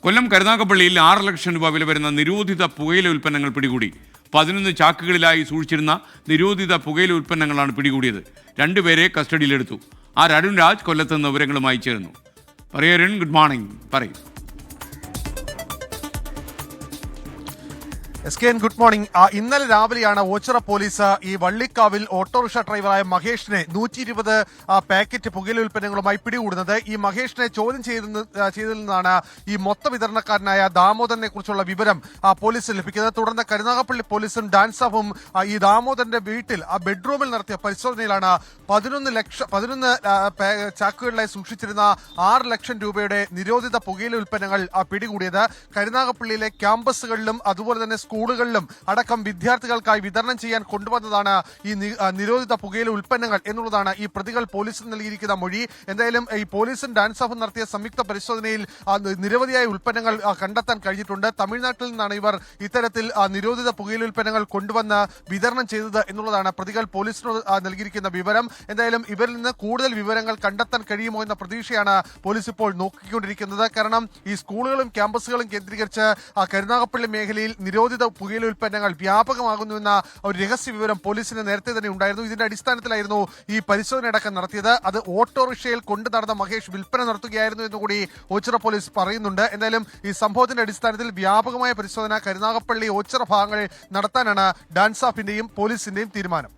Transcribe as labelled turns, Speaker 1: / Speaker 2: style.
Speaker 1: കൊല്ലം കരുനാഗപ്പള്ളിയിൽ 6 ലക്ഷം രൂപ വില വരുന്ന നിരോധിത പുകയില ഉൽപ്പന്നങ്ങൾ പിടികൂടി. 11 ചാക്കുകളിലായി സൂക്ഷിച്ചിരുന്ന നിരോധിത പുകയില ഉൽപ്പന്നങ്ങളാണ് പിടികൂടിയത്. 2 പേരെ കസ്റ്റഡിയിലെടുത്തു. അരുൺ രാജ് കൊല്ലത്ത് നിന്ന് വിവരങ്ങളുമായി ചേരുന്നു. പറയരുൺ, ഗുഡ് മോർണിംഗ്. പറയും.
Speaker 2: SKN good morning. ഇന്നലെ രാവിലെയാണ് ഓച്ചിറ പോലീസ് ഈ വള്ളിക്കാവിൽ ഓട്ടോറിക്ഷ ഡ്രൈവറായ മഹേഷിനെ 120 പാക്കറ്റ് പുകയില ഉൽപ്പന്നങ്ങളുമായി പിടികൂടുന്നത്. ഈ മഹേഷിനെ ചോദ്യം ചെയ്തതിൽ നിന്നാണ് ഈ മൊത്ത വിതരണക്കാരനായ ദാമോദരനെ കുറിച്ചുള്ള വിവരം പോലീസിന് ലഭിക്കുന്നത്. തുടർന്ന് കരുനാഗപ്പള്ളി പോലീസും ഡാൻസാഫും ഈ ദാമോദരന്റെ വീട്ടിൽ ബെഡ്റൂമിൽ നടത്തിയ പരിശോധനയിലാണ് 11 ചാക്കുകളിലായി സൂക്ഷിച്ചിരുന്ന 6 ലക്ഷം രൂപയുടെ നിരോധിത പുകയില ഉൽപ്പന്നങ്ങൾ പിടികൂടിയത്. കരുനാഗപ്പള്ളിയിലെ ക്യാമ്പസുകളിലും അതുപോലെ തന്നെ സ്കൂളുകളിലും അടക്കം വിദ്യാർത്ഥികൾക്കായി വിതരണം ചെയ്യാൻ കൊണ്ടുവന്നതാണ് ഈ നിരോധിത പുകയില ഉൽപ്പന്നങ്ങൾ എന്നുള്ളതാണ് ഈ പ്രതികൾ പോലീസിന് നൽകിയിരിക്കുന്ന മൊഴി. എന്തായാലും ഈ പോലീസും ഡാൻസാഫും നടത്തിയ സംയുക്ത പരിശോധനയിൽ നിരവധിയായ ഉൽപ്പന്നങ്ങൾ കണ്ടെത്താൻ കഴിഞ്ഞിട്ടുണ്ട്. തമിഴ്നാട്ടിൽ നിന്നാണ് ഇവർ ഇത്തരത്തിൽ നിരോധിത പുകയില ഉൽപ്പന്നങ്ങൾ കൊണ്ടുവന്ന് വിതരണം ചെയ്തത് എന്നുള്ളതാണ് പ്രതികൾ പോലീസിന് നൽകിയിരിക്കുന്ന വിവരം. എന്തായാലും ഇവരിൽ നിന്ന് കൂടുതൽ വിവരങ്ങൾ കണ്ടെത്താൻ കഴിയുമോ എന്ന പ്രതീക്ഷയാണ് പോലീസ് ഇപ്പോൾ നോക്കിക്കൊണ്ടിരിക്കുന്നത്. കാരണം ഈ സ്കൂളുകളും ക്യാമ്പസുകളും കേന്ദ്രീകരിച്ച് കരുനാഗപ്പള്ളി മേഖലയിൽ നിരോധിത പുകയില ഉൽപ്പന്നങ്ങൾ വ്യാപകമാകുന്നുവെന്ന ഒരു രഹസ്യ വിവരം പോലീസിന് നേരത്തെ തന്നെ ഉണ്ടായിരുന്നു. ഇതിന്റെ അടിസ്ഥാനത്തിലായിരുന്നു ഈ പരിശോധന അടക്കം നടത്തിയത്. അത് ഓട്ടോറിക്ഷയിൽ കൊണ്ടു നടന്ന മഹേഷ് വിൽപ്പന നടത്തുകയായിരുന്നു എന്നുകൂടി ഓച്ചിറ പോലീസ് പറയുന്നുണ്ട്. എന്തായാലും ഈ സംഭവത്തിന്റെ അടിസ്ഥാനത്തിൽ വ്യാപകമായ പരിശോധന കരുനാഗപ്പള്ളി ഓച്ചിറ ഭാഗങ്ങളിൽ നടത്താനാണ് ഡാൻസാഫിന്റെയും പോലീസിന്റെയും തീരുമാനം.